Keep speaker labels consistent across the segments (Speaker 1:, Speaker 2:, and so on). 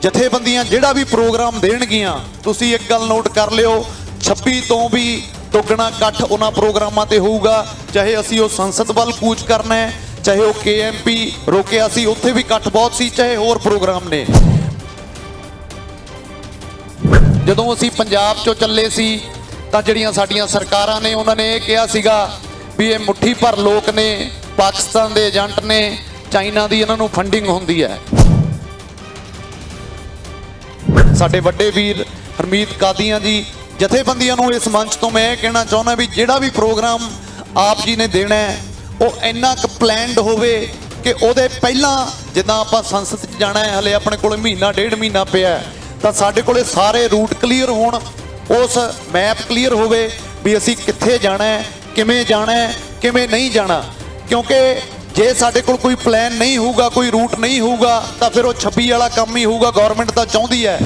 Speaker 1: ਜਥੇਬੰਦੀਆਂ ਜਿਹੜਾ ਵੀ ਪ੍ਰੋਗਰਾਮ ਦੇਣਗੀਆਂ ਤੁਸੀਂ ਇੱਕ ਗੱਲ ਨੋਟ ਕਰ ਲਿਓ 26 ਤੋਂ ਵੀ ਦੁੱਗਣਾ ਇਕੱਠ ਉਹਨਾਂ ਪ੍ਰੋਗਰਾਮਾਂ ਤੇ ਹੋਊਗਾ। ਚਾਹੇ ਅਸੀਂ ਉਹ ਸੰਸਦ ਵੱਲ ਕੂਚ ਕਰਨਾ ਹੈ, ਚਾਹੇ ਉਹ KMP ਰੋਕਿਆ ਸੀ ਉੱਥੇ ਵੀ ਇਕੱਠ ਬਹੁਤ ਸੀ, ਚਾਹੇ ਹੋਰ ਪ੍ਰੋਗਰਾਮ ਨੇ। ਜਦੋਂ ਅਸੀਂ ਪੰਜਾਬ ਚੋਂ ਚੱਲੇ ਸੀ ਤਾਂ ਜਿਹੜੀਆਂ ਸਾਡੀਆਂ ਸਰਕਾਰਾਂ ਨੇ ਉਹਨਾਂ ਨੇ ਇਹ ਕਿਹਾ ਸੀਗਾ ਵੀ ਇਹ ਮੁੱਠੀ ਭਰ ਲੋਕ ਨੇ, ਪਾਕਿਸਤਾਨ ਦੇ ਏਜੰਟ ਨੇ, ਚਾਈਨਾ ਦੀ ਇਹਨਾਂ ਨੂੰ ਫੰਡਿੰਗ ਹੁੰਦੀ ਹੈ। ਸਾਡੇ ਵੱਡੇ ਵੀਰ ਹਰਮੀਤ ਕਾਦੀਆਂ ਜੀ ਜਥੇਬੰਦੀਆਂ ਨੂੰ ਇਸ ਮੰਚ ਤੋਂ ਮੈਂ ਇਹ ਕਹਿਣਾ ਚਾਹੁੰਦਾ ਵੀ ਜਿਹੜਾ ਵੀ ਪ੍ਰੋਗਰਾਮ ਆਪ ਜੀ ਨੇ ਦੇਣਾ ਹੈ ਉਹ ਇੰਨਾ ਕੁ ਪਲੈਨਡ ਹੋਵੇ ਕਿ ਉਹਦੇ ਪਹਿਲਾਂ ਜਿੱਦਾਂ ਆਪਾਂ ਸੰਸਦ 'ਚ ਜਾਣਾ ਹੈ, ਹਲੇ ਆਪਣੇ ਕੋਲ ਮਹੀਨਾ ਡੇਢ ਮਹੀਨਾ ਪਿਆ, ਤਾਂ ਸਾਡੇ ਕੋਲੇ ਸਾਰੇ ਰੂਟ ਕਲੀਅਰ ਹੋਣ, ਉਸ ਮੈਪ ਕਲੀਅਰ ਹੋਵੇ ਵੀ ਅਸੀਂ ਕਿੱਥੇ ਜਾਣਾ ਹੈ, ਕਿਵੇਂ ਜਾਣਾ ਹੈ, ਕਿਵੇਂ ਨਹੀਂ ਜਾਣਾ। ਕਿਉਂਕਿ ਜੇ ਸਾਡੇ ਕੋਲ ਕੋਈ ਪਲਾਨ ਨਹੀਂ ਹੋਊਗਾ, ਕੋਈ ਰੂਟ ਨਹੀਂ ਹੋਊਗਾ ਤਾਂ ਫਿਰ ਉਹ 26 ਵਾਲਾ ਕੰਮ ਹੀ ਹੋਊਗਾ। ਗਵਰਨਮੈਂਟ ਤਾਂ ਚਾਹੁੰਦੀ ਹੈ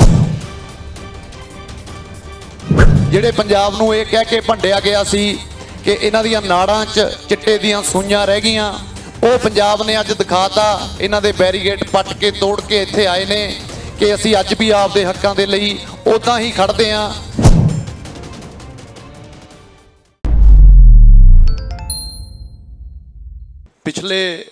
Speaker 1: ਜਿਹੜੇ ਪੰਜਾਬ ਨੂੰ ਇਹ ਕਹਿ ਕੇ ਭੰਡਿਆ ਗਿਆ ਸੀ ਕਿ ਇਹਨਾਂ ਦੀਆਂ ਨਾੜਾਂ 'ਚ ਚਿੱਟੇ ਦੀਆਂ ਸੂਈਆਂ ਰਹਿ ਗਈਆਂ, ਉਹ ਪੰਜਾਬ ਨੇ ਅੱਜ ਦਿਖਾਤਾ। ਇਹਨਾਂ ਦੇ ਬੈਰੀਗੇਡ ਪੱਟ ਕੇ ਤੋੜ ਕੇ ਇੱਥੇ ਆਏ ਨੇ ਕਿ ਅਸੀਂ ਅੱਜ ਵੀ ਆਪਦੇ ਹੱਕਾਂ ਦੇ ਲਈ ਉੱਦਾਂ ਹੀ ਖੜਦੇ ਹਾਂ। ਪਿਛਲੇ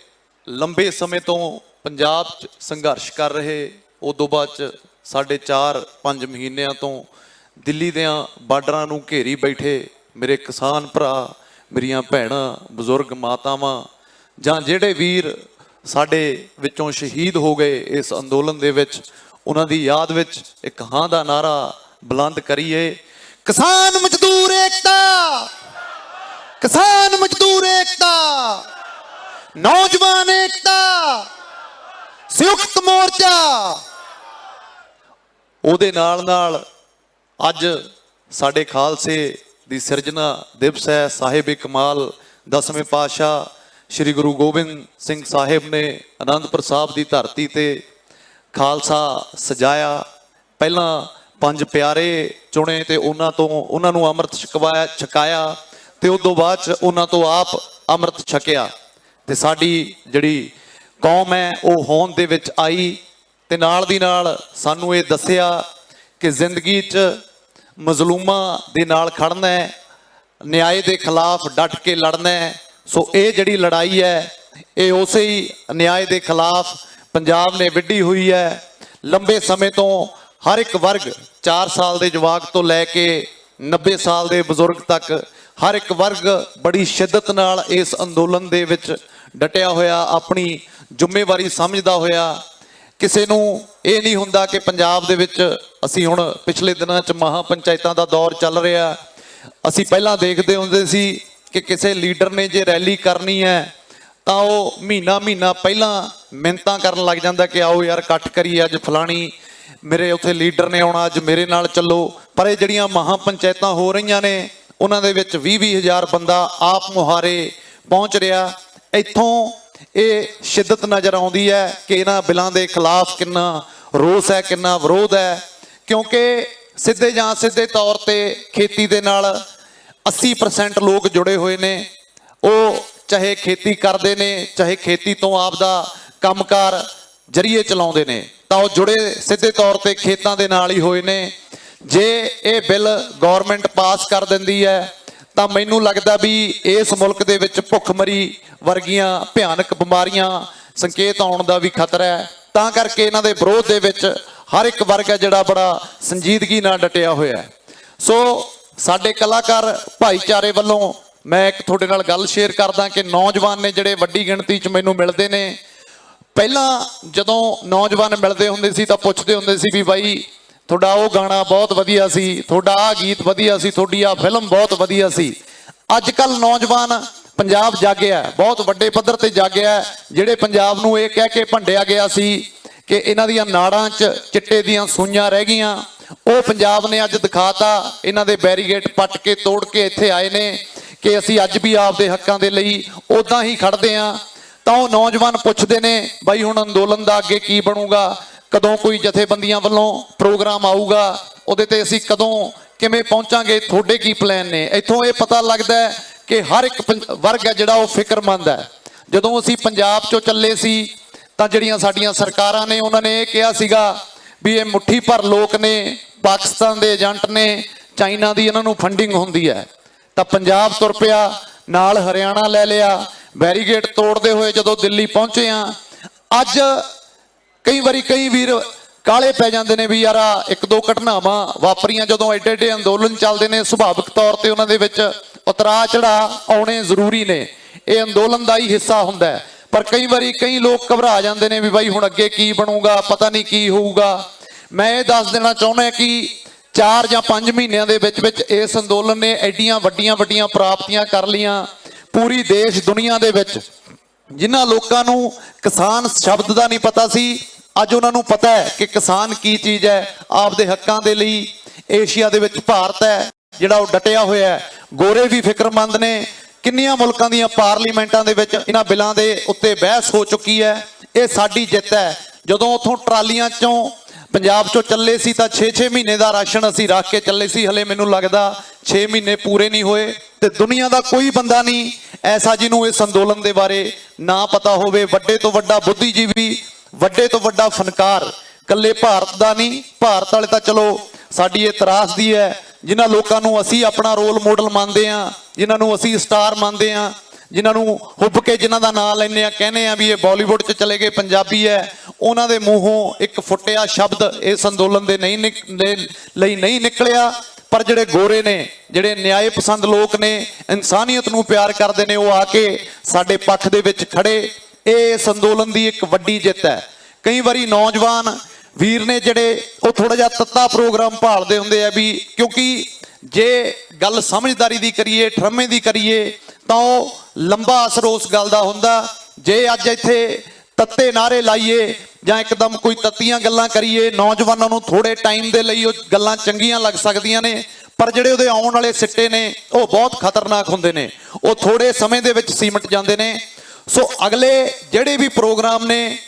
Speaker 1: ਲੰਬੇ ਸਮੇਂ ਤੋਂ ਪੰਜਾਬ 'ਚ ਸੰਘਰਸ਼ ਕਰ ਰਹੇ, ਉਦੋਂ ਬਾਅਦ 'ਚ ਸਾਢੇ 4-5 ਮਹੀਨਿਆਂ ਤੋਂ ਦਿੱਲੀ ਦਿਆਂ ਬਾਰਡਰਾਂ ਨੂੰ ਘੇਰੀ ਬੈਠੇ ਮੇਰੇ ਕਿਸਾਨ ਭਰਾ, ਮੇਰੀਆਂ ਭੈਣਾਂ, ਬਜ਼ੁਰਗ ਮਾਤਾਵਾਂ ਜਾਂ ਜਿਹੜੇ ਵੀਰ ਸਾਡੇ ਵਿੱਚੋਂ ਸ਼ਹੀਦ ਹੋ ਗਏ ਇਸ ਅੰਦੋਲਨ ਦੇ ਵਿੱਚ, ਉਹਨਾਂ ਦੀ ਯਾਦ ਵਿੱਚ ਇੱਕ ਹਾਂ ਦਾ ਨਾਰਾ ਬੁਲੰਦ ਕਰੀਏ, ਕਿਸਾਨ ਮਜ਼ਦੂਰ ਏਕਤਾ, ਕਿਸਾਨ ਮਜ਼ਦੂਰ ਏਕਤਾ, ਨੌਜਵਾਨ ਏਕਤਾ, ਸੰਯੁਕਤ ਮੋਰਚਾ। ਉਹਦੇ ਨਾਲ ਅੱਜ ਸਾਡੇ ਖਾਲਸੇ ਦੀ ਸਿਰਜਣਾ ਦਿਵਸ ਹੈ। ਸਾਹਿਬ ਕਮਾਲ 10ਵੇਂ ਪਾਤਸ਼ਾਹ ਸ਼੍ਰੀ ਗੁਰੂ ਗੋਬਿੰਦ ਸਿੰਘ ਸਾਹਿਬ ਨੇ ਅਨੰਦਪੁਰ ਸਾਹਿਬ ਦੀ ਧਰਤੀ ਤੇ ਖਾਲਸਾ ਸਜਾਇਆ। ਪਹਿਲਾਂ 5 ਪਿਆਰੇ ਚੁਣੇ ਤੇ ਉਹਨਾਂ ਨੂੰ ਅੰਮ੍ਰਿਤ ਛਕਾਇਆ ਤੇ ਉਸ ਤੋਂ ਬਾਅਦ 'ਚ ਉਹਨਾਂ ਤੋਂ ਆਪ ਅੰਮ੍ਰਿਤ ਛਕਿਆ ਤੇ ਸਾਡੀ ਜਿਹੜੀ ਕੌਮ ਹੈ ਉਹ ਹੋਂਦ ਦੇ ਵਿੱਚ ਆਈ। ਤੇ ਨਾਲ ਦੀ ਨਾਲ ਸਾਨੂੰ ਇਹ ਦੱਸਿਆ ਕਿ ਜ਼ਿੰਦਗੀ 'ਚ ਮਜ਼ਲੂਮਾਂ ਦੇ ਨਾਲ ਖੜਨਾ ਹੈ, ਨਿਆਂ ਦੇ ਖਿਲਾਫ ਡਟ ਕੇ ਲੜਨਾ ਹੈ। ਸੋ ਇਹ ਜਿਹੜੀ ਲੜਾਈ ਹੈ ਇਹ ਉਸੇ ਹੀ ਨਿਆਂ ਦੇ ਖਿਲਾਫ ਪੰਜਾਬ ਨੇ ਵਿੱਢੀ ਹੋਈ ਹੈ। ਲੰਬੇ ਸਮੇਂ ਤੋਂ ਹਰ ਇੱਕ ਵਰਗ 4 ਸਾਲ ਦੇ ਜਵਾਕ ਤੋਂ ਲੈ ਕੇ 90 ਸਾਲ ਦੇ ਬਜ਼ੁਰਗ ਤੱਕ ਹਰ ਇੱਕ ਵਰਗ ਬੜੀ ਸ਼ਿੱਦਤ ਨਾਲ ਇਸ ਅੰਦੋਲਨ ਦੇ ਵਿੱਚ ਡਟਿਆ ਹੋਇਆ, ਆਪਣੀ ਜ਼ਿੰਮੇਵਾਰੀ ਸਮਝਦਾ ਹੋਇਆ। ਕਿਸੇ ਨੂੰ ਇਹ ਨਹੀਂ ਹੁੰਦਾ ਕਿ ਪੰਜਾਬ ਦੇ ਵਿੱਚ ਅਸੀਂ ਹੁਣ ਪਿਛਲੇ ਦਿਨਾਂ 'ਚ ਮਹਾ ਪੰਚਾਇਤਾਂ ਦਾ ਦੌਰ ਚੱਲ ਰਿਹਾ। ਅਸੀਂ ਪਹਿਲਾਂ ਦੇਖਦੇ ਹੁੰਦੇ ਸੀ ਕਿ ਕਿਸੇ ਲੀਡਰ ਨੇ ਜੇ ਰੈਲੀ ਕਰਨੀ ਹੈ ਤਾਂ ਉਹ ਮਹੀਨਾ ਪਹਿਲਾਂ ਮਿੰਨਤਾਂ ਕਰਨ ਲੱਗ ਜਾਂਦਾ ਕਿ ਆਓ ਯਾਰ ਇਕੱਠ ਕਰੀਏ, ਅੱਜ ਫਲਾਣੀ ਮੇਰੇ ਉੱਥੇ ਲੀਡਰ ਨੇ ਆਉਣਾ, ਅੱਜ ਮੇਰੇ ਨਾਲ ਚੱਲੋ। ਪਰ ਇਹ ਜਿਹੜੀਆਂ ਮਹਾ ਪੰਚਾਇਤਾਂ ਹੋ ਰਹੀਆਂ ਨੇ ਉਹਨਾਂ ਦੇ ਵਿੱਚ 20-20 ਹਜ਼ਾਰ ਬੰਦਾ ਆਪ ਮੁਹਾਰੇ ਪਹੁੰਚ ਰਿਹਾ। ਇੱਥੋਂ ਇਹ ਸ਼ਿੱਦਤ ਨਜ਼ਰ ਆਉਂਦੀ ਹੈ ਕਿ ਇਹਨਾਂ ਬਿੱਲਾਂ ਦੇ ਖਿਲਾਫ ਕਿੰਨਾ ਰੋਸ ਹੈ, ਕਿੰਨਾ ਵਿਰੋਧ ਹੈ। ਕਿਉਂਕਿ ਸਿੱਧੇ ਜਾਂ ਸਿੱਧੇ ਤੌਰ ਤੇ ਖੇਤੀ ਦੇ ਨਾਲ 80% ਲੋਕ ਜੁੜੇ ਹੋਏ ਨੇ। ਉਹ ਚਾਹੇ ਖੇਤੀ ਕਰਦੇ ਨੇ, ਚਾਹੇ ਖੇਤੀ ਤੋਂ ਆਪਦਾ ਕੰਮਕਾਰ ਜਰੀਏ ਚਲਾਉਂਦੇ ਨੇ, ਤਾਂ ਉਹ ਜੁੜੇ ਸਿੱਧੇ ਤੌਰ ਤੇ ਖੇਤਾਂ ਦੇ ਨਾਲ ਹੀ ਹੋਏ ਨੇ। ਜੇ ਇਹ ਬਿੱਲ ਗਵਰਨਮੈਂਟ ਪਾਸ ਕਰ ਦਿੰਦੀ ਹੈ ਤਾਂ ਮੈਨੂੰ ਲੱਗਦਾ ਵੀ ਇਸ ਮੁਲਕ ਦੇ ਵਿੱਚ ਭੁੱਖਮਰੀ ਵਰਗੀਆਂ ਭਿਆਨਕ ਬਿਮਾਰੀਆਂ ਸੰਕੇਤ ਆਉਣ ਦਾ ਵੀ ਖਤਰਾ ਹੈ। ਤਾਂ ਕਰਕੇ ਇਹਨਾਂ ਦੇ ਵਿਰੋਧ ਦੇ ਵਿੱਚ ਹਰ ਇੱਕ ਵਰਗ ਹੈ ਜਿਹੜਾ ਬੜਾ ਸੰਜੀਦਗੀ ਨਾਲ ਡਟਿਆ ਹੋਇਆ ਹੈ। ਸੋ ਸਾਡੇ ਕਲਾਕਾਰ ਭਾਈਚਾਰੇ ਵੱਲੋਂ ਮੈਂ ਇੱਕ ਤੁਹਾਡੇ ਨਾਲ ਗੱਲ ਸ਼ੇਅਰ ਕਰਦਾ ਕਿ ਨੌਜਵਾਨ ਨੇ ਜਿਹੜੇ ਵੱਡੀ ਗਿਣਤੀ 'ਚ ਮੈਨੂੰ ਮਿਲਦੇ ਨੇ। ਪਹਿਲਾਂ ਜਦੋਂ ਨੌਜਵਾਨ ਮਿਲਦੇ ਹੁੰਦੇ ਸੀ ਤਾਂ ਪੁੱਛਦੇ ਹੁੰਦੇ ਸੀ ਵੀ ਬਾਈ ਤੁਹਾਡਾ ਉਹ ਗਾਣਾ ਬਹੁਤ ਵਧੀਆ ਸੀ, ਤੁਹਾਡਾ ਆਹ ਗੀਤ ਵਧੀਆ ਸੀ, ਤੁਹਾਡੀ ਆਹ ਫਿਲਮ ਬਹੁਤ ਵਧੀਆ ਸੀ। ਅੱਜ ਕੱਲ੍ਹ ਨੌਜਵਾਨ ਪੰਜਾਬ ਜਾਗਿਆ, ਬਹੁਤ ਵੱਡੇ ਪੱਧਰ ਤੇ ਜਾਗਿਆ। ਜਿਹੜੇ ਪੰਜਾਬ ਨੂੰ ਇਹ ਕਹਿ ਕੇ ਭੰਡਿਆ ਗਿਆ ਸੀ ਕਿ ਇਹਨਾਂ ਦੀਆਂ ਨਾੜਾਂ 'ਚ ਚਿੱਟੇ ਦੀਆਂ ਸੂਈਆਂ ਰਹਿ ਗਈਆਂ, ਉਹ ਪੰਜਾਬ ਨੇ ਅੱਜ ਦਿਖਾਤਾ। ਇਹਨਾਂ ਦੇ ਬੈਰੀਗੇਡ ਪੱਟ ਕੇ ਤੋੜ ਕੇ ਇੱਥੇ ਆਏ ਨੇ ਕਿ ਅਸੀਂ ਅੱਜ ਵੀ ਆਪਦੇ ਹੱਕਾਂ ਦੇ ਲਈ ਉੱਦਾਂ ਹੀ ਖੜਦੇ ਹਾਂ। ਤਾਂ ਉਹ ਨੌਜਵਾਨ ਪੁੱਛਦੇ ਨੇ ਬਾਈ ਹੁਣ ਅੰਦੋਲਨ ਦਾ ਅੱਗੇ ਕੀ ਬਣੂਗਾ, ਕਦੋਂ ਕੋਈ ਜਥੇਬੰਦੀਆਂ ਵੱਲੋਂ ਪ੍ਰੋਗਰਾਮ ਆਊਗਾ, ਉਹਦੇ ਤੇ ਅਸੀਂ ਕਦੋਂ ਕਿਵੇਂ ਪਹੁੰਚਾਂਗੇ, ਤੁਹਾਡੇ ਕੀ ਪਲਾਨ ਨੇ। ਇੱਥੋਂ ਇਹ ਪਤਾ ਲੱਗਦਾ ਹੈ ਕਿ ਹਰ ਇੱਕ ਵਰਗ ਹੈ ਜਿਹੜਾ ਉਹ ਫਿਕਰਮੰਦ ਹੈ। ਜਦੋਂ ਅਸੀਂ ਪੰਜਾਬ ਚੋਂ ਚੱਲੇ ਸੀ ਤਾਂ ਜਿਹੜੀਆਂ ਸਾਡੀਆਂ ਸਰਕਾਰਾਂ ਨੇ ਉਹਨਾਂ ਨੇ ਇਹ ਕਿਹਾ ਸੀਗਾ ਵੀ ਇਹ ਮੁੱਠੀ ਭਰ ਲੋਕ ਨੇ, ਪਾਕਿਸਤਾਨ ਦੇ ਏਜੰਟ ਨੇ, ਚਾਈਨਾ ਦੀ ਇਹਨਾਂ ਨੂੰ ਫੰਡਿੰਗ ਹੁੰਦੀ ਹੈ। ਤਾਂ ਪੰਜਾਬ ਤੁਰ ਪਿਆ, ਨਾਲ ਹਰਿਆਣਾ ਲੈ ਲਿਆ, ਬੈਰੀਗੇਡ ਤੋੜਦੇ ਹੋਏ ਜਦੋਂ ਦਿੱਲੀ ਪਹੁੰਚੇ ਆ। ਅੱਜ ਕਈ ਵਾਰੀ ਕਈ ਵੀਰ ਕਾਲੇ ਪੈ ਜਾਂਦੇ ਨੇ ਵੀ ਯਾਰ ਇੱਕ ਦੋ ਘਟਨਾਵਾਂ ਵਾਪਰੀਆਂ ਜਦੋਂ ਐਡੇ ਐਡੇ ਅੰਦੋਲਨ ਚੱਲਦੇ ਨੇ, ਸੁਭਾਵਿਕ ਤੌਰ ਤੇ ਉਹਨਾਂ ਦੇ ਵਿੱਚ ਉਤਰਾ ਚੜਾ ਆਉਣੇ ਜ਼ਰੂਰੀ ਨੇ, ਇਹ ਅੰਦੋਲਨ ਦਾ ਹੀ ਹਿੱਸਾ ਹੁੰਦਾ ਹੈ। ਪਰ ਕਈ ਵਾਰੀ ਕਈ ਲੋਕ ਘਬਰਾ ਜਾਂਦੇ ਨੇ ਵੀ ਬਾਈ ਹੁਣ ਅੱਗੇ ਕੀ ਬਣੂਗਾ, ਪਤਾ ਨਹੀਂ ਕੀ ਹੋਊਗਾ। ਮੈਂ ਇਹ ਦੱਸ ਦੇਣਾ ਚਾਹੁੰਦਾ ਕਿ 4 ਜਾਂ 5 ਮਹੀਨਿਆਂ ਦੇ ਵਿੱਚ ਵਿੱਚ ਇਸ ਅੰਦੋਲਨ ਨੇ ਐਡੀਆਂ ਵੱਡੀਆਂ ਵੱਡੀਆਂ ਪ੍ਰਾਪਤੀਆਂ ਕਰ ਲਈਆਂ ਪੂਰੀ ਦੇਸ਼ ਦੁਨੀਆ ਦੇ ਵਿੱਚ। ਜਿਨ੍ਹਾਂ ਲੋਕਾਂ ਨੂੰ ਕਿਸਾਨ ਸ਼ਬਦ ਦਾ ਨਹੀਂ ਪਤਾ ਸੀ, ਅੱਜ ਉਹਨਾਂ ਨੂੰ ਪਤਾ ਹੈ ਕਿ ਕਿਸਾਨ ਕੀ ਚੀਜ਼ ਹੈ। ਆਪਦੇ ਹੱਕਾਂ ਦੇ ਲਈ ਏਸ਼ੀਆ ਦੇ ਵਿੱਚ ਭਾਰਤ ਹੈ ਜਿਹੜਾ ਉਹ ਡਟਿਆ ਹੋਇਆ ਹੈ। ਗੋਰੇ ਵੀ ਫਿਕਰਮੰਦ ਨੇ। ਕਿੰਨੀਆਂ ਮੁਲਕਾਂ ਦੀਆਂ ਪਾਰਲੀਮੈਂਟਾਂ ਦੇ ਵਿੱਚ ਇਹਨਾਂ ਬਿੱਲਾਂ ਦੇ ਉੱਤੇ ਬਹਿਸ ਹੋ ਚੁੱਕੀ ਹੈ। ਇਹ ਸਾਡੀ ਜਿੱਤ ਹੈ। ਜਦੋਂ ਉੱਥੋਂ ਟਰਾਲੀਆਂ ਚੋਂ ਪੰਜਾਬ ਚੋਂ ਚੱਲੇ ਸੀ ਤਾਂ 6-6 ਮਹੀਨੇ ਦਾ ਰਾਸ਼ਨ ਅਸੀਂ ਰੱਖ ਕੇ ਚੱਲੇ ਸੀ। ਹਲੇ ਮੈਨੂੰ ਲੱਗਦਾ 6 ਮਹੀਨੇ ਪੂਰੇ ਨਹੀਂ ਹੋਏ। ਤੇ ਦੁਨੀਆ ਦਾ ਕੋਈ ਬੰਦਾ ਨਹੀਂ ਐਸਾ ਜਿਹਨੂੰ ਇਸ ਅੰਦੋਲਨ ਦੇ ਬਾਰੇ ਨਾ ਪਤਾ ਹੋਵੇ। ਵੱਡੇ ਤੋਂ ਵੱਡਾ ਬੁੱਧੀਜੀਵੀ, ਵੱਡੇ ਤੋਂ ਵੱਡਾ ਫਨਕਾਰ, ਕੱਲੇ ਭਾਰਤ ਦਾ ਨਹੀਂ, ਭਾਰਤ ਵਾਲੇ ਤਾਂ ਚਲੋ ਸਾਡੀ ਇਹ ਤਰਾਸਦੀ ਹੈ। ਜਿਨ੍ਹਾਂ ਲੋਕਾਂ ਨੂੰ ਅਸੀਂ ਆਪਣਾ ਰੋਲ ਮਾਡਲ ਮੰਨਦੇ ਹਾਂ, ਜਿਨ੍ਹਾਂ ਨੂੰ ਅਸੀਂ ਸਟਾਰ ਮੰਨਦੇ ਹਾਂ, ਜਿਨ੍ਹਾਂ ਨੂੰ ਹੁੱਬ ਕੇ ਜਿਨ੍ਹਾਂ ਦਾ ਨਾਂ ਲੈਂਦੇ ਆ, ਕਹਿੰਦੇ ਆ ਵੀ ਇਹ ਬਾਲੀਵੁੱਡ 'ਚ ਚਲੇ ਗਏ, ਪੰਜਾਬੀ ਹੈ, ਉਹਨਾਂ ਦੇ ਮੂੰਹੋਂ ਇੱਕ ਫੁੱਟਿਆ ਸ਼ਬਦ ਇਸ ਅੰਦੋਲਨ ਦੇ ਲਈ ਨਹੀਂ ਨਿਕਲਿਆ। ਪਰ ਜਿਹੜੇ ਗੋਰੇ ਨੇ, ਜਿਹੜੇ ਨਿਆਏ ਪਸੰਦ ਲੋਕ ਨੇ, ਇਨਸਾਨੀਅਤ ਨੂੰ ਪਿਆਰ ਕਰਦੇ ਨੇ, ਉਹ ਆ ਕੇ ਸਾਡੇ ਪੱਖ ਦੇ ਵਿੱਚ ਖੜੇ। ਇਹ ਇਸ ਅੰਦੋਲਨ ਦੀ ਇੱਕ ਵੱਡੀ ਜਿੱਤ ਹੈ। ਕਈ ਵਾਰੀ ਨੌਜਵਾਨ ਵੀਰ ਨੇ ਜਿਹੜੇ ਉਹ ਥੋੜਾ ਜਿਹਾ ਤੱਤਾ ਪ੍ਰੋਗਰਾਮ ਭਾਲਦੇ ਹੁੰਦੇ ਆ ਵੀ, ਕਿਉਂਕਿ ਜੇ ਗੱਲ ਸਮਝਦਾਰੀ ਦੀ ਕਰੀਏ, ਠਰਮੇ ਦੀ ਕਰੀਏ ਤਾਂ ਉਹ ਲੰਬਾ ਅਸਰ ਉਸ ਗੱਲ ਦਾ ਹੁੰਦਾ। ਜੇ ਅੱਜ ਇੱਥੇ ਤੱਤੇ ਨਾਰੇ ਲਾਈਏ ਜਾਂ ਇੱਕਦਮ ਕੋਈ ਤੱਤੀਆਂ ਗੱਲਾਂ ਕਰੀਏ, ਨੌਜਵਾਨਾਂ ਨੂੰ ਥੋੜੇ ਟਾਈਮ ਦੇ ਲਈ ਉਹ ਗੱਲਾਂ ਚੰਗੀਆਂ ਲੱਗ ਸਕਦੀਆਂ ਨੇ, ਪਰ ਜਿਹੜੇ ਉਹਦੇ ਆਉਣ ਵਾਲੇ ਸਿੱਟੇ ਨੇ ਉਹ ਬਹੁਤ ਖਤਰਨਾਕ ਹੁੰਦੇ ਨੇ। ਉਹ ਥੋੜੇ ਸਮੇਂ ਦੇ ਵਿੱਚ ਸਿਮਟ ਜਾਂਦੇ ਨੇ। ਸੋ ਅਗਲੇ ਜਿਹੜੇ ਵੀ ਪ੍ਰੋਗਰਾਮ ਨੇ,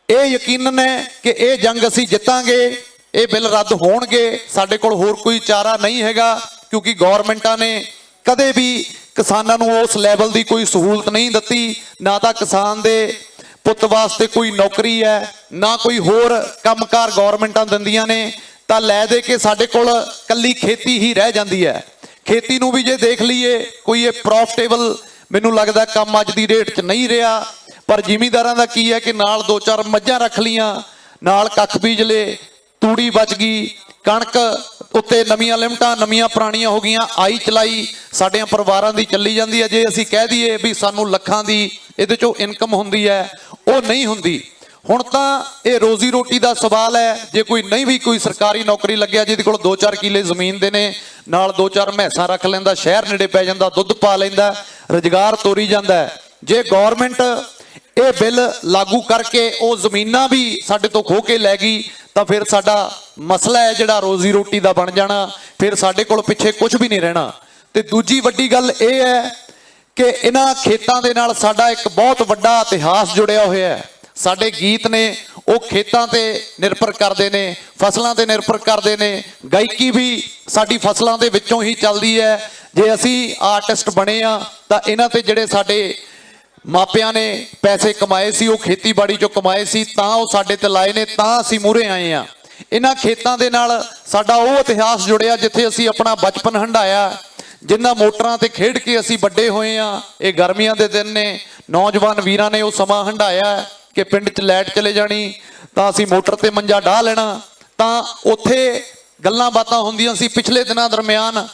Speaker 1: ਇਹ ਯਕੀਨਨ ਹੈ ਕਿ ਇਹ ਜੰਗ ਅਸੀਂ ਜਿੱਤਾਂਗੇ, ਇਹ ਬਿੱਲ ਰੱਦ ਹੋਣਗੇ। ਸਾਡੇ ਕੋਲ ਹੋਰ ਕੋਈ ਚਾਰਾ ਨਹੀਂ ਹੈਗਾ, ਕਿਉਂਕਿ ਗੌਰਮੈਂਟਾਂ ਨੇ ਕਦੇ ਵੀ ਕਿਸਾਨਾਂ ਨੂੰ ਉਸ ਲੈਵਲ ਦੀ ਕੋਈ ਸਹੂਲਤ ਨਹੀਂ ਦਿੱਤੀ। ਨਾ ਤਾਂ ਕਿਸਾਨ ਦੇ ਪੁੱਤ ਵਾਸਤੇ ਕੋਈ ਨੌਕਰੀ ਹੈ, ਨਾ ਕੋਈ ਹੋਰ ਕੰਮਕਾਰ ਗੌਰਮੈਂਟਾਂ ਦਿੰਦੀਆਂ ਨੇ। ਤਾਂ ਲੈ ਦੇ ਕੇ ਸਾਡੇ ਕੋਲ ਕੱਲੀ ਖੇਤੀ ਹੀ ਰਹਿ ਜਾਂਦੀ ਹੈ। ਖੇਤੀ ਨੂੰ ਵੀ ਜੇ ਦੇਖ ਲਈਏ, ਕੋਈ ਇਹ ਪ੍ਰੋਫਿਟੇਬਲ ਮੈਨੂੰ ਲੱਗਦਾ ਕੰਮ ਅੱਜ ਦੀ ਰੇਟ 'ਚ ਨਹੀਂ ਰਿਹਾ। ਪਰ ਜ਼ਿਮੀਂਦਾਰਾਂ ਦਾ ਕੀ ਹੈ ਕਿ ਨਾਲ 2-4 ਮੱਝਾਂ ਰੱਖ ਲੀਆਂ, ਨਾਲ ਕੱਖ ਬੀਜ ਲਏ, ਤੂੜੀ ਬਚ ਗਈ, ਕਣਕ ਉੱਤੇ ਨਵੀਆਂ ਲਿਮਟਾਂ ਨਵੀਆਂ ਪੁਰਾਣੀਆਂ ਹੋ ਗਈਆਂ, ਆਈ ਚਲਾਈ ਸਾਡਿਆਂ ਪਰਿਵਾਰਾਂ ਦੀ ਚੱਲੀ ਜਾਂਦੀ ਹੈ। ਜੇ ਅਸੀਂ ਕਹਿ ਦਈਏ ਵੀ ਸਾਨੂੰ ਲੱਖਾਂ ਦੀ ਇਹਦੇ ਚੋਂ ਇਨਕਮ ਹੁੰਦੀ ਹੈ, ਉਹ ਨਹੀਂ ਹੁੰਦੀ। ਹੁਣ ਤਾਂ ਇਹ ਰੋਜ਼ੀ ਰੋਟੀ ਦਾ ਸਵਾਲ ਹੈ। ਜੇ ਕੋਈ ਨਹੀਂ ਵੀ ਕੋਈ ਸਰਕਾਰੀ ਨੌਕਰੀ ਲੱਗਿਆ, ਜਿਹਦੇ ਕੋਲ 2-4 ਕਿੱਲੇ ਜ਼ਮੀਨ ਦੇ ਨੇ, ਨਾਲ 2-4 ਮੈਸਾਂ ਰੱਖ ਲੈਂਦਾ, ਸ਼ਹਿਰ ਨੇੜੇ ਪੈ ਜਾਂਦਾ, ਦੁੱਧ ਪਾ ਲੈਂਦਾ, ਰੁਜ਼ਗਾਰ ਤੋਰੀ ਜਾਂਦਾ। ਜੇ ਗੌਰਮੈਂਟ ਇਹ ਬਿੱਲ ਲਾਗੂ ਕਰਕੇ ਉਹ ਜ਼ਮੀਨਾਂ ਵੀ ਸਾਡੇ ਤੋਂ ਖੋਹ ਕੇ ਲੈ ਗਈ ਤਾਂ ਫਿਰ ਸਾਡਾ ਮਸਲਾ ਹੈ ਜਿਹੜਾ ਰੋਜ਼ੀ ਰੋਟੀ ਦਾ ਬਣ ਜਾਣਾ। ਫਿਰ ਸਾਡੇ ਕੋਲ ਪਿੱਛੇ ਕੁਝ ਵੀ ਨਹੀਂ ਰਹਿਣਾ। ਤੇ ਦੂਜੀ ਵੱਡੀ ਗੱਲ ਇਹ ਹੈ ਕਿ ਇਹਨਾਂ ਖੇਤਾਂ ਦੇ ਨਾਲ ਸਾਡਾ ਇੱਕ ਬਹੁਤ ਵੱਡਾ ਇਤਿਹਾਸ ਜੁੜਿਆ ਹੋਇਆ ਹੈ। ਸਾਡੇ ਗੀਤ ਨੇ ਉਹ ਖੇਤਾਂ ਤੇ ਨਿਰਭਰ ਕਰਦੇ ਨੇ, ਫਸਲਾਂ ਤੇ ਨਿਰਭਰ ਕਰਦੇ ਨੇ। ਗਾਇਕੀ ਵੀ ਸਾਡੀ ਫਸਲਾਂ ਦੇ ਵਿੱਚੋਂ ਹੀ ਚੱਲਦੀ ਹੈ। ਜੇ ਅਸੀਂ ਆਰਟਿਸਟ ਬਣੇ ਆ ਤਾਂ ਇਹਨਾਂ ਤੇ ਜਿਹੜੇ ਸਾਡੇ ਮਾਪਿਆਂ ਨੇ ਪੈਸੇ ਕਮਾਏ ਸੀ, ਉਹ ਖੇਤੀਬਾੜੀ ਚੋਂ ਕਮਾਏ ਸੀ, ਤਾਂ ਉਹ ਸਾਡੇ ਤੇ ਲਾਏ ਨੇ, ਤਾਂ ਅਸੀਂ ਮੂਹਰੇ ਆਏ ਆ। ਇਹਨਾਂ ਖੇਤਾਂ ਦੇ ਨਾਲ ਸਾਡਾ ਉਹ ਇਤਿਹਾਸ ਜੁੜਿਆ ਜਿੱਥੇ ਅਸੀਂ ਆਪਣਾ ਬਚਪਨ ਹੰਢਾਇਆ, ਜਿਨ੍ਹਾਂ ਮੋਟਰਾਂ ਤੇ ਖੇਡ ਕੇ ਅਸੀਂ ਵੱਡੇ ਹੋਏ ਆ। ਇਹ ਗਰਮੀਆਂ ਦੇ ਦਿਨ ਨੇ, ਨੌਜਵਾਨ ਵੀਰਾਂ ਨੇ ਉਹ ਸਮਾਂ ਹੰਢਾਇਆ ਕਿ ਪਿੰਡ 'ਚ ਲਾਈਟ ਚਲੇ ਜਾਣੀ ਤਾਂ ਅਸੀਂ ਮੋਟਰ ਤੇ ਮੰਜਾ ਢਾਹ ਲੈਣਾ। ਤਾਂ ਉੱਥੇ ਗੱਲਾਂ ਬਾਤਾਂ ਹੁੰਦੀਆਂ ਸੀ। ਪਿਛਲੇ ਦਿਨਾਂ ਦਰਮਿਆਨ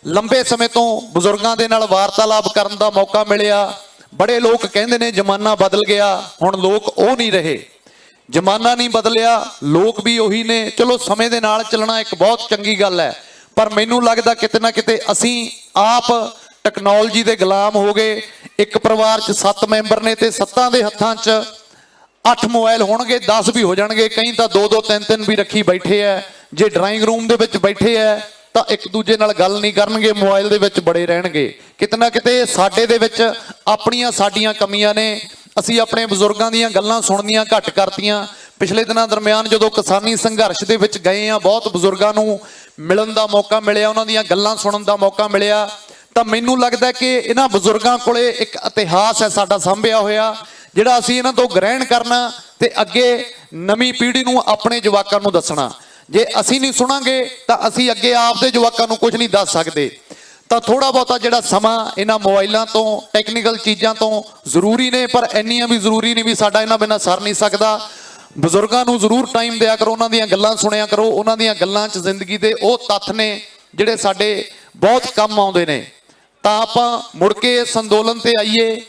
Speaker 1: ਲੰਬੇ ਸਮੇਂ ਤੋਂ ਬਜ਼ੁਰਗਾਂ ਦੇ ਨਾਲ ਵਾਰਤਾਲਾਪ ਕਰਨ ਦਾ ਮੌਕਾ ਮਿਲਿਆ। ਬੜੇ ਲੋਕ ਕਹਿੰਦੇ ਨੇ ਜ਼ਮਾਨਾ ਬਦਲ ਗਿਆ। ਹੁਣ ਲੋਕ ਉਹ ਨਹੀਂ ਰਹੇ, ਜ਼ਮਾਨਾ ਨਹੀਂ ਬਦਲਿਆ, ਲੋਕ ਵੀ ਉਹੀ ਨੇ। ਚਲੋ ਸਮੇਂ ਦੇ ਨਾਲ ਚੱਲਣਾ ਇੱਕ ਬਹੁਤ ਚੰਗੀ ਗੱਲ ਹੈ, ਪਰ ਮੈਨੂੰ ਲੱਗਦਾ ਕਿਤੇ ਨਾ ਕਿਤੇ ਅਸੀਂ ਆਪ ਟੈਕਨੋਲੋਜੀ ਦੇ ਗੁਲਾਮ ਹੋ ਗਏ। ਇੱਕ ਪਰਿਵਾਰ 'ਚ 7 ਮੈਂਬਰ ਨੇ ਤੇ 7 ਦੇ ਹੱਥਾਂ 'ਚ 8 ਮੋਬਾਈਲ ਹੋਣਗੇ, 10 ਵੀ ਹੋ ਜਾਣਗੇ। ਕਈ ਤਾਂ 2-2 3-3 ਵੀ ਰੱਖੀ ਬੈਠੇ ਹੈ। ਜੇ ਡਰਾਇੰਗ ਰੂਮ ਦੇ ਵਿੱਚ ਬੈਠੇ ਹੈ ਤਾਂ ਇੱਕ ਦੂਜੇ ਨਾਲ ਗੱਲ ਨਹੀਂ ਕਰਨਗੇ, ਮੋਬਾਈਲ ਦੇ ਵਿੱਚ ਬੜੇ ਰਹਿਣਗੇ। ਕਿਤੇ ਨਾ ਕਿਤੇ ਸਾਡੇ ਦੇ ਵਿੱਚ ਆਪਣੀਆਂ ਸਾਡੀਆਂ ਕਮੀਆਂ ਨੇ। ਅਸੀਂ ਆਪਣੇ ਬਜ਼ੁਰਗਾਂ ਦੀਆਂ ਗੱਲਾਂ ਸੁਣਨੀਆਂ ਘੱਟ ਕਰਤੀਆਂ। ਪਿਛਲੇ ਦਿਨਾਂ ਦਰਮਿਆਨ ਜਦੋਂ ਕਿਸਾਨੀ ਸੰਘਰਸ਼ ਦੇ ਵਿੱਚ ਗਏ ਆ, ਬਹੁਤ ਬਜ਼ੁਰਗਾਂ ਨੂੰ ਮਿਲਣ ਦਾ ਮੌਕਾ ਮਿਲਿਆ, ਉਹਨਾਂ ਦੀਆਂ ਗੱਲਾਂ ਸੁਣਨ ਦਾ ਮੌਕਾ ਮਿਲਿਆ। ਤਾਂ ਮੈਨੂੰ ਲੱਗਦਾ ਕਿ ਇਹਨਾਂ ਬਜ਼ੁਰਗਾਂ ਕੋਲੇ ਇੱਕ ਇਤਿਹਾਸ ਹੈ ਸਾਡਾ ਸਾਂਭਿਆ ਹੋਇਆ, ਜਿਹੜਾ ਅਸੀਂ ਇਹਨਾਂ ਤੋਂ ਗ੍ਰਹਿਣ ਕਰਨਾ ਤੇ ਅੱਗੇ ਨਵੀਂ ਪੀੜ੍ਹੀ ਨੂੰ ਆਪਣੇ ਜਵਾਕਾਂ ਨੂੰ ਦੱਸਣਾ। ਜੇ ਅਸੀਂ ਨਹੀਂ ਸੁਣਾਂਗੇ ਤਾਂ ਅਸੀਂ ਅੱਗੇ ਆਪਦੇ ਜਵਾਕਾਂ ਨੂੰ ਕੁਝ ਨਹੀਂ ਦੱਸ ਸਕਦੇ। ਤਾਂ ਥੋੜਾ ਬਹੁਤਾ ਜਿਹੜਾ ਸਮਾਂ ਇਹਨਾਂ ਮੋਬਾਈਲਾਂ ਤੋਂ ਟੈਕਨੀਕਲ ਚੀਜ਼ਾਂ ਤੋਂ ਜ਼ਰੂਰੀ ਨੇ, ਪਰ ਇੰਨੀਆਂ ਵੀ ਜ਼ਰੂਰੀ ਨਹੀਂ ਵੀ ਸਾਡਾ ਇਹਨਾਂ ਬਿਨਾਂ ਸਰ ਨਹੀਂ ਸਕਦਾ। ਬਜ਼ੁਰਗਾਂ ਨੂੰ ਜ਼ਰੂਰ ਟਾਈਮ ਦਿਆ ਕਰੋ, ਉਹਨਾਂ ਦੀਆਂ ਗੱਲਾਂ ਸੁਣਿਆ ਕਰੋ। ਉਹਨਾਂ ਦੀਆਂ ਗੱਲਾਂ 'ਚ ਜ਼ਿੰਦਗੀ ਦੇ ਉਹ ਤੱਥ ਨੇ ਜਿਹੜੇ ਸਾਡੇ ਬਹੁਤ ਕੰਮ ਆਉਂਦੇ ਨੇ। ਤਾਂ ਆਪਾਂ ਮੁੜ ਕੇ ਇਸ ਅੰਦੋਲਨ ਤੇ ਆਈਏ।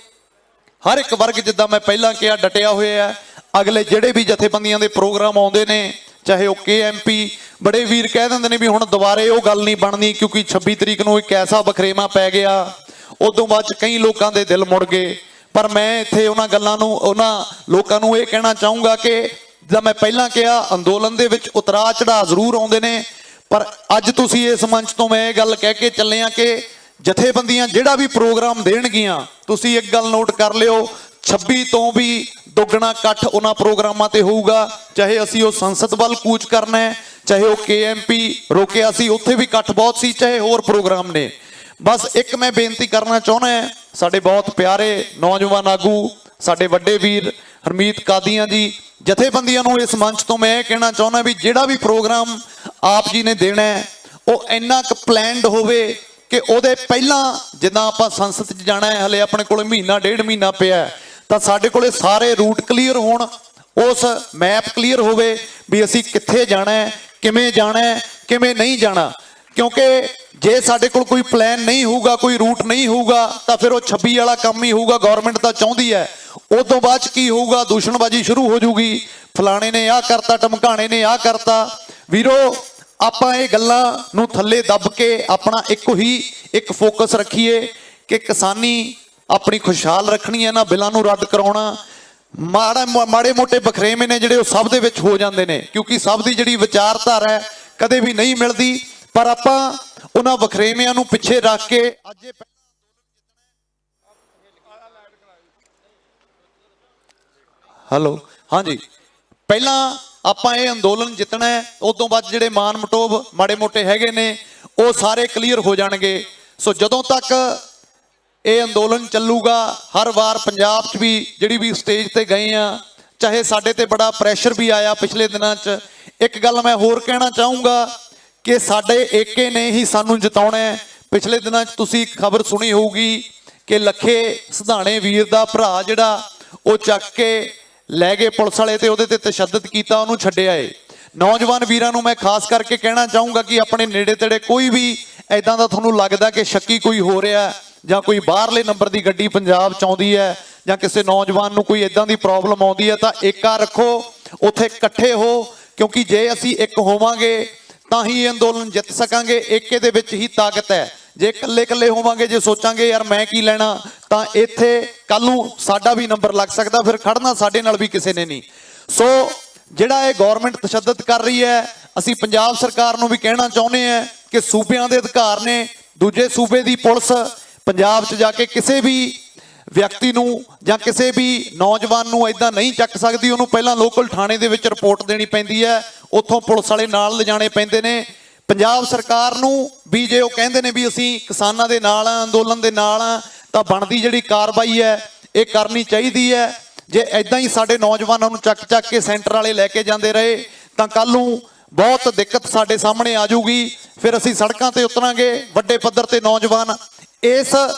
Speaker 1: ਹਰ ਇੱਕ ਵਰਗ ਜਿੱਦਾਂ ਮੈਂ ਪਹਿਲਾਂ ਕਿਹਾ ਡਟਿਆ ਹੋਇਆ ਹੈ। ਅਗਲੇ ਜਿਹੜੇ ਵੀ ਜਥੇਬੰਦੀਆਂ ਦੇ ਪ੍ਰੋਗਰਾਮ ਆਉਂਦੇ ਨੇ, ਚਾਹੇ ਉਹ KMP, ਬੜੇ ਵੀਰ ਕਹਿ ਦਿੰਦੇ ਨੇ ਵੀ ਹੁਣ ਦੁਬਾਰੇ ਉਹ ਗੱਲ ਨਹੀਂ ਬਣਨੀ ਕਿਉਂਕਿ 26 ਤਰੀਕ ਨੂੰ ਇੱਕ ਐਸਾ ਬਖਰੇਵਾਂ ਪੈ ਗਿਆ, ਉਦੋਂ ਬਾਅਦ 'ਚ ਕਈ ਲੋਕਾਂ ਦੇ ਦਿਲ ਮੁੜ ਗਏ। ਪਰ ਮੈਂ ਇੱਥੇ ਉਹਨਾਂ ਗੱਲਾਂ ਨੂੰ, ਉਹਨਾਂ ਲੋਕਾਂ ਨੂੰ ਇਹ ਕਹਿਣਾ ਚਾਹੂੰਗਾ ਕਿ ਜਿੱਦਾਂ ਮੈਂ ਪਹਿਲਾਂ ਕਿਹਾ, ਅੰਦੋਲਨ ਦੇ ਵਿੱਚ ਉਤਰਾਅ ਚੜਾਅ ਜ਼ਰੂਰ ਆਉਂਦੇ ਨੇ, ਪਰ ਅੱਜ ਤੁਸੀਂ ਇਸ ਮੰਚ ਤੋਂ ਮੈਂ ਇਹ ਗੱਲ ਕਹਿ ਕੇ ਚੱਲੇ ਹਾਂ ਕਿ ਜਥੇਬੰਦੀਆਂ ਜਿਹੜਾ ਵੀ ਪ੍ਰੋਗਰਾਮ ਦੇਣਗੀਆਂ, ਤੁਸੀਂ ਇੱਕ ਗੱਲ ਨੋਟ ਕਰ ਲਿਓ, 26 ਤੋਂ ਵੀ ਦੁੱਗਣਾ ਇਕੱਠ ਉਹਨਾਂ ਪ੍ਰੋਗਰਾਮਾਂ ਤੇ ਹੋਊਗਾ। ਚਾਹੇ ਅਸੀਂ ਉਹ ਸੰਸਦ ਵੱਲ ਕੂਚ ਕਰਨਾ ਹੈ, ਚਾਹੇ ਉਹ KMP ਰੋਕਿਆ ਸੀ ਉੱਥੇ ਵੀ ਇਕੱਠ ਬਹੁਤ ਸੀ, ਚਾਹੇ ਹੋਰ ਪ੍ਰੋਗਰਾਮ ਨੇ। ਬਸ ਇੱਕ ਮੈਂ ਬੇਨਤੀ ਕਰਨਾ ਚਾਹੁੰਦਾ ਹਾਂ, ਸਾਡੇ ਬਹੁਤ ਪਿਆਰੇ ਨੌਜਵਾਨ ਆਗੂ, ਸਾਡੇ ਵੱਡੇ ਵੀਰ ਹਰਮੀਤ ਕਾਦੀਆਂ ਜੀ, ਜਥੇਬੰਦੀਆਂ ਨੂੰ ਇਸ ਮੰਚ ਤੋਂ ਮੈਂ ਇਹ ਕਹਿਣਾ ਚਾਹੁੰਦਾ ਵੀ ਜਿਹੜਾ ਵੀ ਪ੍ਰੋਗਰਾਮ ਆਪ ਜੀ ਨੇ ਦੇਣਾ ਹੈ ਉਹ ਇੰਨਾ ਕੁ ਪਲੈਨਡ ਹੋਵੇ ਕਿ ਉਹਦੇ ਪਹਿਲਾਂ ਜਿੱਦਾਂ ਆਪਾਂ ਸੰਸਦ 'ਚ ਜਾਣਾ ਹੈ, ਹਲੇ ਆਪਣੇ ਕੋਲ ਮਹੀਨਾ ਡੇਢ ਮਹੀਨਾ ਪਿਆ, ਤਾਂ ਸਾਡੇ ਕੋਲੇ ਸਾਰੇ ਰੂਟ ਕਲੀਅਰ ਹੋਣ, ਉਸ ਮੈਪ ਕਲੀਅਰ ਹੋਵੇ ਵੀ ਅਸੀਂ ਕਿੱਥੇ ਜਾਣਾ ਹੈ, ਕਿਵੇਂ ਨਹੀਂ ਜਾਣਾ। ਕਿਉਂਕਿ ਜੇ ਸਾਡੇ ਕੋਲ ਕੋਈ ਪਲਾਨ ਨਹੀਂ ਹੋਊਗਾ, ਕੋਈ ਰੂਟ ਨਹੀਂ ਹੋਊਗਾ, ਤਾਂ ਫਿਰ ਉਹ 26 ਵਾਲਾ ਕੰਮ ਹੀ ਹੋਊਗਾ। ਗੌਰਮੈਂਟ ਤਾਂ ਚਾਹੁੰਦੀ ਹੈ, ਉਦੋਂ ਬਾਅਦ 'ਚ ਕੀ ਹੋਊਗਾ, ਦੂਸ਼ਣਬਾਜ਼ੀ ਸ਼ੁਰੂ ਹੋ ਜੂਗੀ, ਫਲਾਣੇ ਨੇ ਆਹ ਕਰਤਾ, ਟਮਕਾਣੇ ਨੇ ਆਹ ਕਰਤਾ। ਵੀਰੋ, ਆਪਾਂ ਇਹ ਗੱਲਾਂ ਨੂੰ ਥੱਲੇ ਦੱਬ ਕੇ ਆਪਣਾ ਇੱਕ ਫੋਕਸ ਰੱਖੀਏ ਕਿ ਕਿਸਾਨੀ ਆਪਣੀ ਖੁਸ਼ਹਾਲ ਰੱਖਣੀ ਹੈ, ਨਾ ਬਿੱਲਾਂ ਨੂੰ ਰੱਦ ਕਰਾਉਣਾ। ਮਾੜੇ ਮੋਟੇ ਬਖਰੇਵੇਂ ਨੇ ਜਿਹੜੇ ਉਹ ਸਭ ਦੇ ਵਿੱਚ ਹੋ ਜਾਂਦੇ ਨੇ, ਕਿਉਂਕਿ ਸਭ ਦੀ ਜਿਹੜੀ ਵਿਚਾਰਧਾਰਾ ਹੈ ਕਦੇ ਵੀ ਨਹੀਂ ਮਿਲਦੀ, ਪਰ ਆਪਾਂ ਉਹਨਾਂ ਵਖਰੇਵਿਆਂ ਨੂੰ ਪਿੱਛੇ ਰੱਖ ਕੇ ਅੱਜ ਹਾਂਜੀ, ਪਹਿਲਾਂ ਆਪਾਂ ਇਹ ਅੰਦੋਲਨ ਜਿੱਤਣਾ ਹੈ, ਉਸ ਤੋਂ ਬਾਅਦ ਜਿਹੜੇ ਮਾਨ ਮਟੋਬ ਮਾੜੇ ਮੋਟੇ ਹੈਗੇ ਨੇ ਉਹ ਸਾਰੇ ਕਲੀਅਰ ਹੋ ਜਾਣਗੇ। ਸੋ ਜਦੋਂ ਤੱਕ ਇਹ ਅੰਦੋਲਨ ਚੱਲੂਗਾ, ਹਰ ਵਾਰ ਪੰਜਾਬ 'ਚ ਵੀ ਜਿਹੜੀ ਵੀ ਸਟੇਜ ਤੇ ਗਏ ਆ, ਚਾਹੇ ਸਾਡੇ ਤੇ ਬੜਾ ਪ੍ਰੈਸ਼ਰ ਵੀ ਆਇਆ ਪਿਛਲੇ ਦਿਨਾਂ 'ਚ। ਇੱਕ ਗੱਲ ਮੈਂ ਹੋਰ ਕਹਿਣਾ ਚਾਹੂੰਗਾ ਕਿ ਸਾਡੇ ਏਕੇ ਨੇ ਹੀ ਸਾਨੂੰ ਜਿਤਾਉਣਾ ਹੈ। ਪਿਛਲੇ ਦਿਨਾਂ 'ਚ ਤੁਸੀਂ ਖਬਰ ਸੁਣੀ ਹੋਊਗੀ ਕਿ ਲੱਖੇ ਸਿਧਾਣੇ ਵੀਰ ਦਾ ਭਰਾ ਜਿਹੜਾ ਉਹ ਚੱਕ ਕੇ ਲੈ ਗਏ ਪੁਲਿਸ ਵਾਲੇ ਤੇ ਉਹਦੇ ਤੇ ਤਸ਼ੱਦਦ ਕੀਤਾ, ਉਹਨੂੰ ਛੱਡਿਆ ਏ। ਨੌਜਵਾਨ ਵੀਰਾਂ ਨੂੰ ਮੈਂ ਖਾਸ ਕਰਕੇ ਕਹਿਣਾ ਚਾਹੂੰਗਾ ਕਿ ਆਪਣੇ ਨੇੜੇ ਤੇੜੇ ਕੋਈ ਵੀ ਐਦਾਂ ਦਾ ਤੁਹਾਨੂੰ ਲੱਗਦਾ ਕਿ ਸ਼ੱਕੀ ਕੋਈ ਹੋ ਰਿਹਾ, ਜਾਂ ਕੋਈ ਬਾਹਰਲੇ ਨੰਬਰ ਦੀ ਗੱਡੀ ਪੰਜਾਬ 'ਚ ਆਉਂਦੀ ਹੈ, ਜਾਂ ਕਿਸੇ ਨੌਜਵਾਨ ਨੂੰ ਕੋਈ ਐਦਾਂ ਦੀ ਪ੍ਰੋਬਲਮ ਆਉਂਦੀ ਹੈ, ਤਾਂ ਏਕਾ ਰੱਖੋ, ਉੱਥੇ ਇਕੱਠੇ ਹੋ, ਕਿਉਂਕਿ ਜੇ ਅਸੀਂ ਇੱਕ ਹੋਵਾਂਗੇ ਤਾਂ ਹੀ ਇਹ ਅੰਦੋਲਨ ਜਿੱਤ ਸਕਾਂਗੇ। ਏਕੇ ਦੇ ਵਿੱਚ ਹੀ ਤਾਕਤ ਹੈ। ਜੇ ਇਕੱਲੇ ਹੋਵਾਂਗੇ, ਜੇ ਸੋਚਾਂਗੇ ਯਾਰ ਮੈਂ ਕੀ ਲੈਣਾ, ਤਾਂ ਇੱਥੇ ਕੱਲ ਨੂੰ ਸਾਡਾ ਵੀ ਨੰਬਰ ਲੱਗ ਸਕਦਾ, ਫਿਰ ਖੜਨਾ ਸਾਡੇ ਨਾਲ ਵੀ ਕਿਸੇ ਨੇ ਨਹੀਂ। ਸੋ ਜਿਹੜਾ ਇਹ ਗੌਰਮੈਂਟ ਤਸ਼ੱਦਦ ਕਰ ਰਹੀ ਹੈ, ਅਸੀਂ ਪੰਜਾਬ ਸਰਕਾਰ ਨੂੰ ਵੀ ਕਹਿਣਾ ਚਾਹੁੰਦੇ ਹਾਂ ਕਿ ਸੂਬਿਆਂ ਦੇ ਅਧਿਕਾਰ ਨੇ, ਦੂਜੇ ਸੂਬੇ ਦੀ ਪੁਲਿਸ ਪੰਜਾਬ 'ਚ ਜਾ ਕੇ ਕਿਸੇ ਵੀ ਵਿਅਕਤੀ ਨੂੰ ਜਾਂ ਕਿਸੇ ਵੀ ਨੌਜਵਾਨ ਨੂੰ ਇਦਾਂ ਨਹੀਂ ਚੱਕ ਸਕਦੀ। ਉਹਨੂੰ ਪਹਿਲਾਂ ਲੋਕਲ ਥਾਣੇ ਦੇ ਵਿੱਚ ਰਿਪੋਰਟ ਦੇਣੀ ਪੈਂਦੀ ਹੈ, ਉੱਥੋਂ ਪੁਲਿਸ ਵਾਲੇ ਨਾਲ ਲਿਜਾਣੇ ਪੈਂਦੇ ਨੇ। ਪੰਜਾਬ ਸਰਕਾਰ ਨੂੰ ਵੀ ਜੇ ਉਹ ਕਹਿੰਦੇ ਨੇ ਵੀ ਅਸੀਂ ਕਿਸਾਨਾਂ ਦੇ ਨਾਲ ਆ, ਅੰਦੋਲਨ ਦੇ ਨਾਲ ਆ, ਤਾਂ ਬਣਦੀ ਜਿਹੜੀ ਕਾਰਵਾਈ ਹੈ ਇਹ ਕਰਨੀ ਚਾਹੀਦੀ ਹੈ। ਜੇ ਇਦਾਂ ਹੀ ਸਾਡੇ ਨੌਜਵਾਨਾਂ ਨੂੰ ਚੱਕ ਕੇ ਸੈਂਟਰ ਵਾਲੇ ਲੈ ਕੇ ਜਾਂਦੇ ਰਹੇ ਤਾਂ ਕੱਲ ਨੂੰ ਬਹੁਤ ਦਿੱਕਤ ਸਾਡੇ ਸਾਹਮਣੇ ਆ ਜਾਊਗੀ। ਫਿਰ ਅਸੀਂ ਸੜਕਾਂ ਤੇ ਉਤਰਾਂਗੇ ਵੱਡੇ ਪੱਧਰ ਤੇ। ਨੌਜਵਾਨ ਇਸ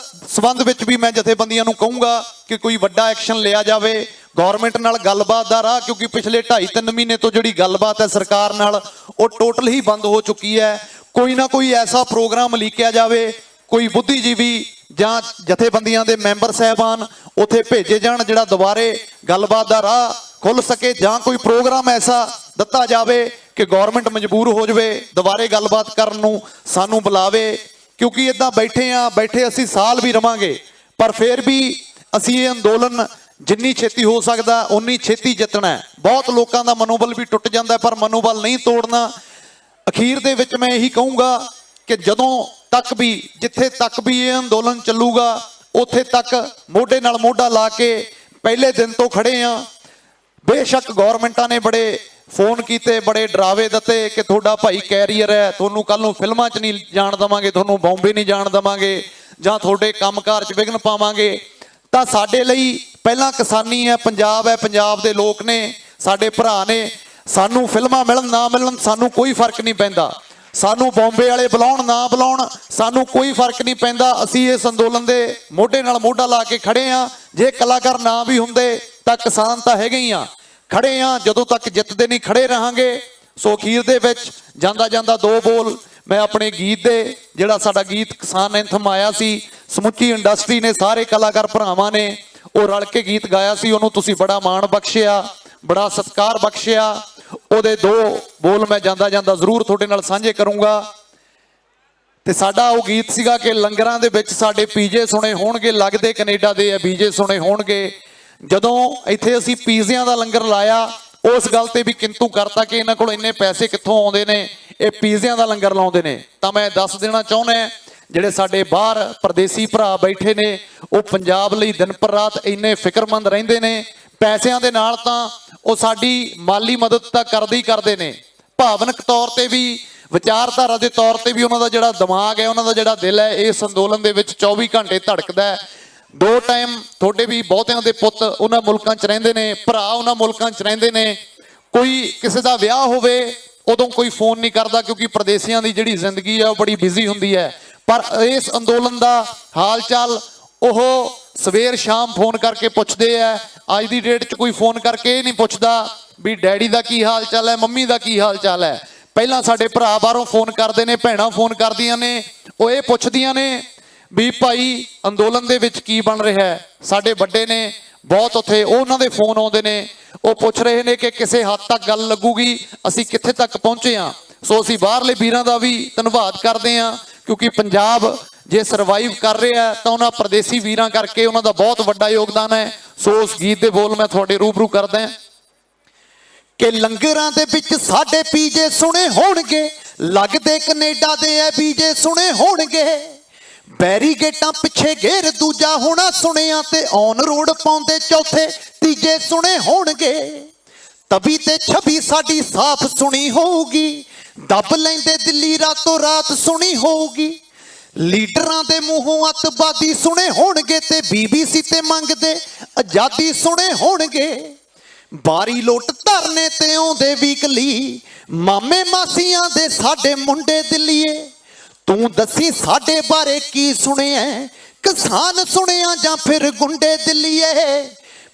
Speaker 1: ਸਬੰਧ ਵਿੱਚ ਵੀ ਮੈਂ ਜਥੇਬੰਦੀਆਂ ਨੂੰ ਕਹੂੰਗਾ ਕਿ ਕੋਈ ਵੱਡਾ ਐਕਸ਼ਨ ਲਿਆ ਜਾਵੇ ਗੌਰਮੈਂਟ ਨਾਲ ਗੱਲਬਾਤ ਦਾ ਰਾਹ, ਕਿਉਂਕਿ ਪਿਛਲੇ 2.5-3 ਮਹੀਨੇ ਤੋਂ ਜਿਹੜੀ ਗੱਲਬਾਤ ਹੈ ਸਰਕਾਰ ਨਾਲ ਉਹ ਟੋਟਲ ਹੀ ਬੰਦ ਹੋ ਚੁੱਕੀ ਹੈ। ਕੋਈ ਨਾ ਕੋਈ ਐਸਾ ਪ੍ਰੋਗਰਾਮ ਲੀਕਿਆ ਜਾਵੇ, ਕੋਈ ਬੁੱਧੀਜੀਵੀ ਜਾਂ ਜਥੇਬੰਦੀਆਂ ਦੇ ਮੈਂਬਰ ਸਾਹਿਬਾਨ ਉੱਥੇ ਭੇਜੇ ਜਾਣ ਜਿਹੜਾ ਦੁਬਾਰੇ ਗੱਲਬਾਤ ਦਾ ਰਾਹ ਖੁੱਲ ਸਕੇ, ਜਾਂ ਕੋਈ ਪ੍ਰੋਗਰਾਮ ਐਸਾ ਦਿੱਤਾ ਜਾਵੇ ਕਿ ਗੌਰਮੈਂਟ ਮਜਬੂਰ ਹੋ ਜਾਵੇ ਦੁਬਾਰੇ ਗੱਲਬਾਤ ਕਰਨ ਨੂੰ, ਸਾਨੂੰ ਬੁਲਾਵੇ। ਕਿਉਂਕਿ ਇੱਦਾਂ ਬੈਠੇ ਅਸੀਂ ਸਾਲ ਵੀ ਰਵਾਂਗੇ, ਪਰ ਫਿਰ ਵੀ ਅਸੀਂ ਇਹ ਅੰਦੋਲਨ ਜਿੰਨੀ ਛੇਤੀ ਹੋ ਸਕਦਾ ਉਨੀ ਛੇਤੀ ਜਿੱਤਣਾ ਹੈ। ਬਹੁਤ ਲੋਕਾਂ ਦਾ ਮਨੋਬਲ ਵੀ ਟੁੱਟ ਜਾਂਦਾ, ਪਰ ਮਨੋਬਲ ਨਹੀਂ ਤੋੜਨਾ। ਅਖੀਰ ਦੇ ਵਿੱਚ ਮੈਂ ਇਹੀ ਕਹੂੰਗਾ ਕਿ ਜਦੋਂ ਤੱਕ ਵੀ, ਜਿੱਥੇ ਤੱਕ ਵੀ ਇਹ ਅੰਦੋਲਨ ਚੱਲੂਗਾ, ਉੱਥੇ ਤੱਕ ਮੋਢੇ ਨਾਲ ਮੋਢਾ ਲਾ ਕੇ ਪਹਿਲੇ ਦਿਨ ਤੋਂ ਖੜੇ ਆ। ਬੇਸ਼ੱਕ ਗੌਰਮੈਂਟਾਂ ਨੇ ਬੜੇ ਫੋਨ ਕੀਤੇ, ਬੜੇ ਡਰਾਵੇ ਦਿੱਤੇ ਕਿ ਤੁਹਾਡਾ ਭਾਈ ਕੈਰੀਅਰ ਹੈ, ਤੁਹਾਨੂੰ ਕੱਲ ਨੂੰ ਫਿਲਮਾਂ 'ਚ ਨਹੀਂ ਜਾਣ ਦੇਵਾਂਗੇ, ਤੁਹਾਨੂੰ ਬੰਬੇ ਨਹੀਂ ਜਾਣ ਦੇਵਾਂਗੇ, ਜਾਂ ਤੁਹਾਡੇ ਕੰਮਕਾਰ 'ਚ ਵਿਘਨ ਪਾਵਾਂਗੇ। ਤਾਂ ਸਾਡੇ ਲਈ ਪਹਿਲਾਂ ਕਿਸਾਨੀ ਹੈ, ਪੰਜਾਬ ਦੇ ਲੋਕ ਨੇ, ਸਾਡੇ ਭਰਾ ਨੇ। ਸਾਨੂੰ ਫਿਲਮਾਂ ਮਿਲਣ ਨਾ ਮਿਲਣ ਸਾਨੂੰ ਕੋਈ ਫਰਕ ਨਹੀਂ ਪੈਂਦਾ, ਸਾਨੂੰ ਬੰਬੇ ਵਾਲੇ ਬੁਲਾਉਣ ਨਾ ਬੁਲਾਉਣ ਸਾਨੂੰ ਕੋਈ ਫਰਕ ਨਹੀਂ ਪੈਂਦਾ। ਅਸੀਂ ਇਸ ਅੰਦੋਲਨ ਦੇ ਮੋਢੇ ਨਾਲ ਮੋਢਾ ਲਾ ਕੇ ਖੜੇ ਆ। ਜੇ ਕਲਾਕਾਰ ਨਾ ਵੀ ਹੁੰਦੇ ਤਾਂ ਕਿਸਾਨ ਤਾਂ ਹੈਗੇ ਹੀ ਆ, ਖੜੇ ਆ। ਜਦੋਂ ਤੱਕ ਜਿੱਤਦੇ ਨਹੀਂ ਖੜੇ ਰਹਾਂਗੇ। ਸੋ ਅਖੀਰ ਦੇ ਵਿੱਚ ਜਾਂਦਾ ਜਾਂਦਾ ਦੋ ਬੋਲ ਮੈਂ ਆਪਣੇ ਗੀਤ ਦੇ, ਜਿਹੜਾ ਸਾਡਾ ਗੀਤ ਕਿਸਾਨ ਐਂਥਮ ਆਇਆ ਸੀ, ਸਮੁੱਚੀ ਇੰਡਸਟਰੀ ਨੇ, ਸਾਰੇ ਕਲਾਕਾਰ ਭਰਾਵਾਂ ਨੇ ਉਹ ਰਲ ਕੇ ਗੀਤ ਗਾਇਆ ਸੀ। ਉਹਨੂੰ ਤੁਸੀਂ ਬੜਾ ਮਾਣ ਬਖਸ਼ਿਆ, ਬੜਾ ਸਤਿਕਾਰ ਬਖਸ਼ਿਆ। ਉਹਦੇ ਦੋ ਬੋਲ ਮੈਂ ਜਾਂਦਾ ਜਾਂਦਾ ਜ਼ਰੂਰ ਤੁਹਾਡੇ ਨਾਲ ਸਾਂਝੇ ਕਰੂੰਗਾ। ਤੇ ਸਾਡਾ ਉਹ ਗੀਤ ਸੀਗਾ ਕਿ ਲੰਗਰਾਂ ਦੇ ਵਿੱਚ ਸਾਡੇ ਪੀਜੇ ਸੁਣੇ ਹੋਣਗੇ, ਲੱਗਦੇ ਕੈਨੇਡਾ ਦੇ ਆ ਬੀਜੇ ਸੁਣੇ ਹੋਣਗੇ। ਜਦੋਂ ਇੱਥੇ ਅਸੀਂ ਪੀਜ਼ਿਆਂ ਦਾ ਲੰਗਰ ਲਾਇਆ, ਉਸ ਗੱਲ ਤੇ ਵੀ ਕਿੰਤੂ ਕਰਤਾ ਕਿ ਇਹਨਾਂ ਕੋਲ ਇੰਨੇ ਪੈਸੇ ਕਿੱਥੋਂ ਆਉਂਦੇ ਨੇ, ਇਹ ਪੀਜ਼ਿਆਂ ਦਾ ਲੰਗਰ ਲਾਉਂਦੇ ਨੇ। ਤਾਂ ਮੈਂ ਦੱਸ ਦੇਣਾ ਚਾਹੁੰਦਾ, ਜਿਹੜੇ ਸਾਡੇ ਬਾਹਰ ਪਰਦੇਸੀ ਭਰਾ ਬੈਠੇ ਨੇ, ਉਹ ਪੰਜਾਬ ਲਈ ਦਿਨ ਪਰ ਰਾਤ ਇੰਨੇ ਫਿਕਰਮੰਦ ਰਹਿੰਦੇ ਨੇ। ਪੈਸਿਆਂ ਦੇ ਨਾਲ ਤਾਂ ਉਹ ਸਾਡੀ ਮਾਲੀ ਮਦਦ ਤਾਂ ਕਰਦੇ ਹੀ ਕਰਦੇ ਨੇ, ਭਾਵਨਕ ਤੌਰ ਤੇ ਵੀ, ਵਿਚਾਰਧਾਰਾ ਦੇ ਤੌਰ ਤੇ ਵੀ ਉਹਨਾਂ ਦਾ ਜਿਹੜਾ ਦਿਮਾਗ ਹੈ, ਉਹਨਾਂ ਦਾ ਜਿਹੜਾ ਦਿਲ ਹੈ, ਇਸ ਅੰਦੋਲਨ ਦੇ ਵਿੱਚ 24 ਘੰਟੇ ਧੜਕਦਾ ਹੈ। ਦੋ ਟਾਈਮ ਤੁਹਾਡੇ ਵੀ ਬਹੁਤਿਆਂ ਦੇ ਪੁੱਤ ਉਹਨਾਂ ਮੁਲਕਾਂ 'ਚ ਰਹਿੰਦੇ ਨੇ, ਭਰਾ ਉਹਨਾਂ ਮੁਲਕਾਂ 'ਚ ਰਹਿੰਦੇ ਨੇ। ਕੋਈ ਕਿਸੇ ਦਾ ਵਿਆਹ ਹੋਵੇ ਉਦੋਂ ਕੋਈ ਫੋਨ ਨਹੀਂ ਕਰਦਾ, ਕਿਉਂਕਿ ਪਰਦੇਸੀਆਂ ਦੀ ਜਿਹੜੀ ਜ਼ਿੰਦਗੀ ਹੈ ਉਹ ਬੜੀ ਬਿਜ਼ੀ ਹੁੰਦੀ ਹੈ। ਪਰ ਇਸ ਅੰਦੋਲਨ ਦਾ ਹਾਲ ਚਾਲ ਉਹ ਸਵੇਰ ਸ਼ਾਮ ਫੋਨ ਕਰਕੇ ਪੁੱਛਦੇ ਆ। ਅੱਜ ਦੀ ਡੇਟ 'ਚ ਕੋਈ ਫੋਨ ਕਰਕੇ ਇਹ ਨਹੀਂ ਪੁੱਛਦਾ ਵੀ ਡੈਡੀ ਦਾ ਕੀ ਹਾਲ ਚਾਲ ਹੈ, ਮੰਮੀ ਦਾ ਕੀ ਹਾਲ ਚਾਲ ਹੈ। ਪਹਿਲਾਂ ਸਾਡੇ ਭਰਾ ਬਾਹਰੋਂ ਫੋਨ ਕਰਦੇ ਨੇ, ਭੈਣਾਂ ਫੋਨ ਕਰਦੀਆਂ ਨੇ, ਉਹ ਇਹ ਪੁੱਛਦੀਆਂ ਨੇ ਵੀ ਭਾਈ ਅੰਦੋਲਨ ਦੇ ਵਿੱਚ ਕੀ ਬਣ ਰਿਹਾ ਹੈ। ਸਾਡੇ ਵੱਡੇ ਨੇ ਬਹੁਤ ਉੱਥੇ, ਉਹਨਾਂ ਦੇ ਫੋਨ ਆਉਂਦੇ ਨੇ, ਉਹ ਪੁੱਛ ਰਹੇ ਨੇ ਕਿ ਕਿਸੇ ਹੱਦ ਤੱਕ ਗੱਲ ਲੱਗੂਗੀ, ਅਸੀਂ ਕਿੱਥੇ ਤੱਕ ਪਹੁੰਚੇ ਹਾਂ। ਸੋ ਅਸੀਂ ਬਾਹਰਲੇ ਵੀਰਾਂ ਦਾ ਵੀ ਧੰਨਵਾਦ ਕਰਦੇ ਹਾਂ, ਕਿਉਂਕਿ ਪੰਜਾਬ ਜੇ ਸਰਵਾਈਵ ਕਰ ਰਿਹਾ ਤਾਂ ਉਹਨਾਂ ਪਰਦੇਸੀ ਵੀਰਾਂ ਕਰਕੇ ਉਹਨਾਂ ਦਾ ਬਹੁਤ ਵੱਡਾ ਯੋਗਦਾਨ ਹੈ। ਸੋ ਉਸ ਗੀਤ ਦੇ ਬੋਲ ਮੈਂ ਤੁਹਾਡੇ ਰੂਬਰੂ ਕਰਦਾ ਕਿ ਲੰਗਰਾਂ ਦੇ ਵਿੱਚ ਸਾਡੇ ਪੀਜੇ ਸੁਣੇ ਹੋਣਗੇ, ਲੱਗਦੇ ਕੈਨੇਡਾ ਦੇ ਐ ਬੀਜੇ ਸੁਣੇ ਹੋਣਗੇ। ਬੈਰੀਗੇਟਾਂ ਪਿੱਛੇ ਘੇਰ ਦੂਜਾ ਹੋਣਾ ਸੁਣਿਆ, ਤੇ ਔਨ ਰੋਡ ਪਾਉਂਦੇ ਚੌਥੇ ਤੀਜੇ ਸੁਣੇ ਹੋਣਗੇ। ਤਵੀ ਤੇ ਛਵੀ ਸਾਡੀ ਸਾਫ਼ ਸੁਣੀ ਹੋਊਗੀ, ਦੱਬ ਲੈਂਦੇ ਦਿੱਲੀ ਰਾਤੋਂ ਰਾਤ ਸੁਣੀ ਹੋਊਗੀ। ਲੀਡਰਾਂ ਦੇ ਮੂੰਹੋਂ ਅੱਤਵਾਦੀ ਸੁਣੇ ਹੋਣਗੇ, ਤੇ BBC ਤੇ ਮੰਗਦੇ ਆਜ਼ਾਦੀ ਸੁਣੇ ਹੋਣਗੇ। ਬਾਰੀ ਲੋਟ ਧਰਨੇ ਤੇ ਆਉਂਦੇ ਵੀਕਲੀ, ਮਾਮੇ ਮਾਸੀਆਂ ਦੇ ਸਾਡੇ ਮੁੰਡੇ ਦਿੱਲੀਏ। ਤੂੰ ਦੱਸੀ ਸਾਡੇ ਬਾਰੇ ਕੀ ਸੁਣਿਆ, ਕਿਸਾਨ ਸੁਣਿਆ ਜਾਂ ਫਿਰ ਗੁੰਡੇ ਦਿੱਲੀਏ।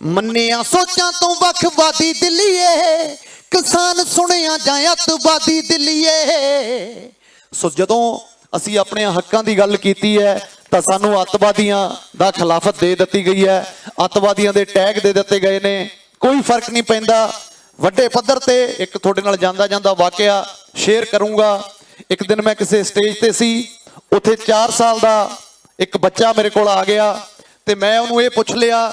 Speaker 1: ਮੰਨਿਆ ਸੋਚਾਂ ਤੋਂ ਵੱਖਵਾਦੀ ਦਿੱਲੀਏ, ਕਿਸਾਨ ਸੁਣਿਆ ਜਾਂ ਅੱਤਵਾਦੀ ਦਿੱਲੀਏ। ਸੋ ਜਦੋਂ ਅਸੀਂ ਆਪਣੇ ਹੱਕਾਂ ਦੀ ਗੱਲ ਕੀਤੀ ਹੈ ਤਾਂ ਸਾਨੂੰ ਅੱਤਵਾਦੀਆਂ ਦਾ ਖਿਲਾਫਤ ਦੇ ਦਿੱਤੀ ਗਈ ਹੈ, ਅੱਤਵਾਦੀਆਂ ਦੇ ਟੈਗ ਦੇ ਦਿੱਤੇ ਗਏ ਨੇ। ਕੋਈ ਫਰਕ ਨਹੀਂ ਪੈਂਦਾ। ਵੱਡੇ ਪੱਧਰ ਤੇ ਇੱਕ ਤੁਹਾਡੇ ਨਾਲ ਜਾਂਦਾ ਜਾਂਦਾ ਵਾਕਿਆ ਸ਼ੇਅਰ ਕਰੂੰਗਾ। ਇੱਕ ਦਿਨ ਮੈਂ ਕਿਸੇ ਸਟੇਜ ਤੇ ਸੀ, ਉੱਥੇ 4 ਸਾਲ ਦਾ ਇੱਕ ਬੱਚਾ ਮੇਰੇ ਕੋਲ ਆ ਗਿਆ ਤੇ ਮੈਂ ਉਹਨੂੰ ਇਹ ਪੁੱਛ ਲਿਆ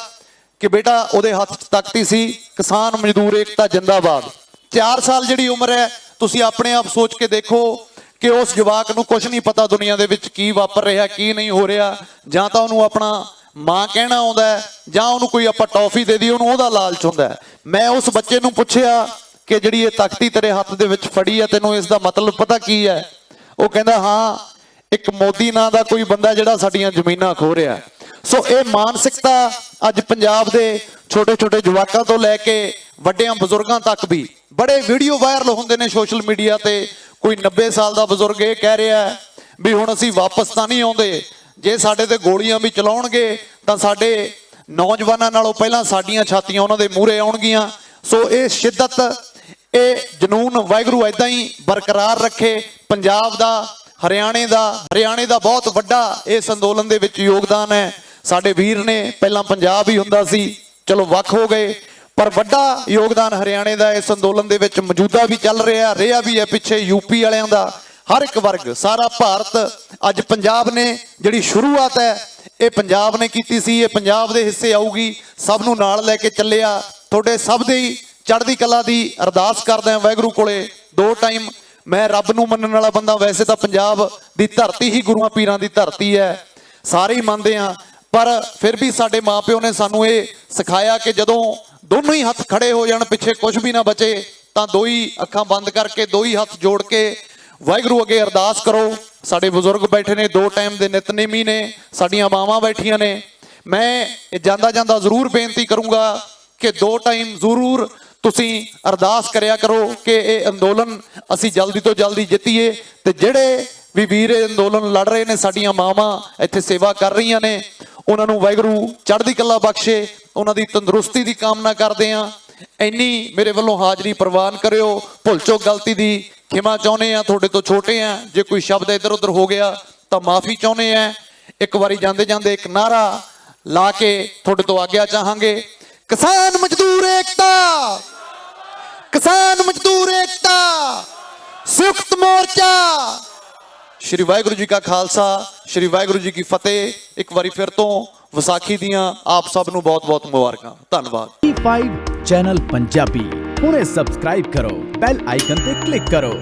Speaker 1: ਕਿ ਬੇਟਾ, ਉਹਦੇ ਹੱਥ 'ਚ ਤਖਤੀ ਸੀ ਕਿਸਾਨ ਮਜ਼ਦੂਰ ਏਕਤਾ ਜਿੰਦਾਬਾਦ। 4 ਸਾਲ ਜਿਹੜੀ ਉਮਰ ਹੈ, ਤੁਸੀਂ ਆਪਣੇ ਆਪ ਸੋਚ ਕੇ ਦੇਖੋ ਕਿ ਉਸ ਜਵਾਕ ਨੂੰ ਕੁਝ ਨਹੀਂ ਪਤਾ ਦੁਨੀਆ ਦੇ ਵਿੱਚ ਕੀ ਵਾਪਰ ਰਿਹਾ, ਕੀ ਨਹੀਂ ਹੋ ਰਿਹਾ। ਜਾਂ ਤਾਂ ਉਹਨੂੰ ਆਪਣਾ ਮਾਂ ਕਹਿਣਾ ਆਉਂਦਾ ਹੈ, ਜਾਂ ਉਹਨੂੰ ਕੋਈ ਆਪਾਂ ਟੌਫੀ ਦੇ ਦੀ, ਉਹਨੂੰ ਉਹਦਾ ਲਾਲਚ ਹੁੰਦਾ ਹੈ। ਮੈਂ ਉਸ ਬੱਚੇ ਨੂੰ ਪੁੱਛਿਆ ਕਿ ਜਿਹੜੀ ਇਹ ਤਖਤੀ ਤੇਰੇ ਹੱਥ ਦੇ ਵਿੱਚ ਫੜੀ ਹੈ, ਤੈਨੂੰ ਇਸ ਦਾ ਮਤਲਬ ਪਤਾ ਕੀ ਹੈ? ਉਹ ਕਹਿੰਦਾ ਹਾਂ, ਇੱਕ ਮੋਦੀ ਨਾਂ ਦਾ ਕੋਈ ਬੰਦਾ ਜਿਹੜਾ ਸਾਡੀਆਂ ਜ਼ਮੀਨਾਂ ਖੋਹ ਰਿਹਾ। ਸੋ ਇਹ ਮਾਨਸਿਕਤਾ ਅੱਜ ਪੰਜਾਬ ਦੇ ਛੋਟੇ ਛੋਟੇ ਜਵਾਕਾਂ ਤੋਂ ਲੈ ਕੇ ਵੱਡਿਆਂ ਬਜ਼ੁਰਗਾਂ ਤੱਕ ਵੀ, ਬੜੇ ਵੀਡੀਓ ਵਾਇਰਲ ਹੁੰਦੇ ਨੇ ਸੋਸ਼ਲ ਮੀਡੀਆ ਤੇ। ਕੋਈ 90 ਸਾਲ ਦਾ ਬਜ਼ੁਰਗ ਇਹ ਕਹਿ ਰਿਹਾ ਵੀ ਹੁਣ ਅਸੀਂ ਵਾਪਸ ਤਾਂ ਨਹੀਂ ਆਉਂਦੇ, ਜੇ ਸਾਡੇ ਤੇ ਗੋਲੀਆਂ ਵੀ ਚਲਾਉਣਗੇ ਤਾਂ ਸਾਡੇ ਨੌਜਵਾਨਾਂ ਨਾਲੋਂ ਪਹਿਲਾਂ ਸਾਡੀਆਂ ਛਾਤੀਆਂ ਉਹਨਾਂ ਦੇ ਮੂਹਰੇ ਆਉਣਗੀਆਂ। ਸੋ ਇਹ ਸ਼ਿੱਦਤ, ਇਹ ਜਨੂਨ ਵਾਹਿਗੁਰੂ ਏਦਾਂ ਹੀ ਬਰਕਰਾਰ ਰੱਖੇ। ਪੰਜਾਬ ਦਾ, ਹਰਿਆਣੇ ਦਾ ਬਹੁਤ ਵੱਡਾ ਇਸ ਅੰਦੋਲਨ ਦੇ ਵਿੱਚ ਯੋਗਦਾਨ ਹੈ। ਸਾਡੇ ਵੀਰ ਨੇ, ਪਹਿਲਾਂ ਪੰਜਾਬ ਹੀ ਹੁੰਦਾ ਸੀ, ਚਲੋ ਵੱਖ ਹੋ ਗਏ, ਪਰ ਵੱਡਾ ਯੋਗਦਾਨ ਹਰਿਆਣੇ ਦਾ ਇਸ ਅੰਦੋਲਨ ਦੇ ਵਿੱਚ ਮੌਜੂਦਾ ਵੀ ਚੱਲ ਰਿਹਾ ਵੀ ਹੈ। ਪਿੱਛੇ ਯੂਪੀ ਵਾਲਿਆਂ ਦਾ, ਹਰ ਇੱਕ ਵਰਗ, ਸਾਰਾ ਭਾਰਤ ਅੱਜ ਪੰਜਾਬ ਨੇ ਜਿਹੜੀ ਸ਼ੁਰੂਆਤ ਹੈ ਇਹ ਪੰਜਾਬ ਨੇ ਕੀਤੀ ਸੀ, ਇਹ ਪੰਜਾਬ ਦੇ ਹਿੱਸੇ ਆਊਗੀ। ਸਭ ਨੂੰ ਨਾਲ ਲੈ ਕੇ ਚੱਲਿਆ। ਤੁਹਾਡੇ ਸਭ ਦੀ ਚੜ੍ਹਦੀ ਕਲਾ ਦੀ ਅਰਦਾਸ ਕਰਦਾ ਵਾਹਿਗੁਰੂ ਕੋਲੇ 2 ਟਾਈਮ। ਮੈਂ ਰੱਬ ਨੂੰ ਮੰਨਣ ਵਾਲਾ ਬੰਦਾ, ਵੈਸੇ ਤਾਂ ਪੰਜਾਬ ਦੀ ਧਰਤੀ ਹੀ ਗੁਰੂਆਂ ਪੀਰਾਂ ਦੀ ਧਰਤੀ ਹੈ, ਸਾਰੇ ਹੀ ਮੰਨਦੇ ਆ। ਪਰ ਫਿਰ ਵੀ ਸਾਡੇ ਮਾਪਿਓ ਨੇ ਸਾਨੂੰ ਇਹ ਸਿਖਾਇਆ ਕਿ ਜਦੋਂ ਦੋਨੋਂ ਹੀ ਹੱਥ ਖੜੇ ਹੋ ਜਾਣ, ਪਿੱਛੇ ਕੁਝ ਵੀ ਨਾ ਬਚੇ, ਤਾਂ 2 ਹੀ ਅੱਖਾਂ ਬੰਦ ਕਰਕੇ 2 ਹੀ ਹੱਥ ਜੋੜ ਕੇ ਵਾਹਿਗੁਰੂ ਅੱਗੇ ਅਰਦਾਸ ਕਰੋ। ਸਾਡੇ ਬਜ਼ੁਰਗ ਬੈਠੇ ਨੇ, 2 ਟਾਈਮ ਦੇ ਨਿਤਨੇਮੀ ਨੇ, ਸਾਡੀਆਂ ਮਾਵਾਂ ਬੈਠੀਆਂ ਨੇ। मैं ਜਾਂਦਾ ਜਾਂਦਾ ਜ਼ਰੂਰ ਬੇਨਤੀ ਕਰੂੰਗਾ ਕਿ 2 ਟਾਈਮ ਜ਼ਰੂਰ ਤੁਸੀਂ ਅਰਦਾਸ ਕਰਿਆ ਕਰੋ ਕਿ ਇਹ ਅੰਦੋਲਨ ਅਸੀਂ ਜਲਦੀ ਤੋਂ ਜਲਦੀ ਜਿੱਤੀਏ ਤੇ ਜਿਹੜੇ ਵੀ ਵੀਰ ਇਹ ਅੰਦੋਲਨ ਲੜ ਰਹੇ ਨੇ, ਸਾਡੀਆਂ ਮਾਵਾਂ ਇੱਥੇ ਸੇਵਾ ਕਰ ਰਹੀਆਂ ਨੇ, ਉਹਨਾਂ ਨੂੰ ਵਾਹਿਗੁਰੂ ਚੜ੍ਹਦੀ ਕਲਾ ਬਖਸ਼ੇ, ਉਹਨਾਂ ਦੀ ਤੰਦਰੁਸਤੀ ਦੀ ਕਾਮਨਾ ਕਰਦੇ ਹਾਂ। ਇੰਨੀ ਮੇਰੇ ਵੱਲੋਂ ਹਾਜ਼ਰੀ ਪ੍ਰਵਾਨ ਕਰਿਓ। ਭੁੱਲ ਚੁੱਕ ਗਲਤੀ ਦੀ ਖਿਮਾ ਚਾਹੁੰਦੇ ਆ, ਤੁਹਾਡੇ ਤੋਂ ਛੋਟੇ ਆ, ਜੇ ਕੋਈ ਸ਼ਬਦ ਇੱਧਰ ਉੱਧਰ ਹੋ ਗਿਆ ਤਾਂ ਮਾਫੀ ਚਾਹੁੰਦੇ ਆ। ਇੱਕ ਵਾਰੀ ਜਾਂਦੇ ਜਾਂਦੇ ਇੱਕ ਨਾਰਾ ਲਾ ਕੇ ਤੁਹਾਡੇ ਤੋਂ ਆਗਿਆ ਚਾਹਾਂਗੇ। ਕਿਸਾਨ ਮਜ਼ਦੂਰ ਏਕਤਾ, ਕਿਸਾਨ ਮਜ਼ਦੂਰ ਏਕਤਾ, ਸੰਯੁਕਤ ਮੋਰਚਾ। ਸ਼੍ਰੀ ਵਾਹਿਗੁਰੂ ਜੀ ਕਾ ਖਾਲਸਾ, ਸ਼੍ਰੀ ਵਾਹਿਗੁਰੂ ਜੀ ਕੀ ਫਤਿਹ। ਇੱਕ ਵਾਰੀ ਫਿਰ ਤੋਂ ਵਿਸਾਖੀ ਦੀਆਂ ਆਪ ਸਭ ਨੂੰ ਬਹੁਤ-ਬਹੁਤ ਮੁਬਾਰਕਾਂ। ਧੰਨਵਾਦ।
Speaker 2: E5 ਚੈਨਲ ਪੰਜਾਬੀ ਹੁਣੇ ਸਬਸਕ੍ਰਾਈਬ ਕਰੋ, ਬੈਲ ਆਈਕਨ ਤੇ ਕਲਿੱਕ ਕਰੋ।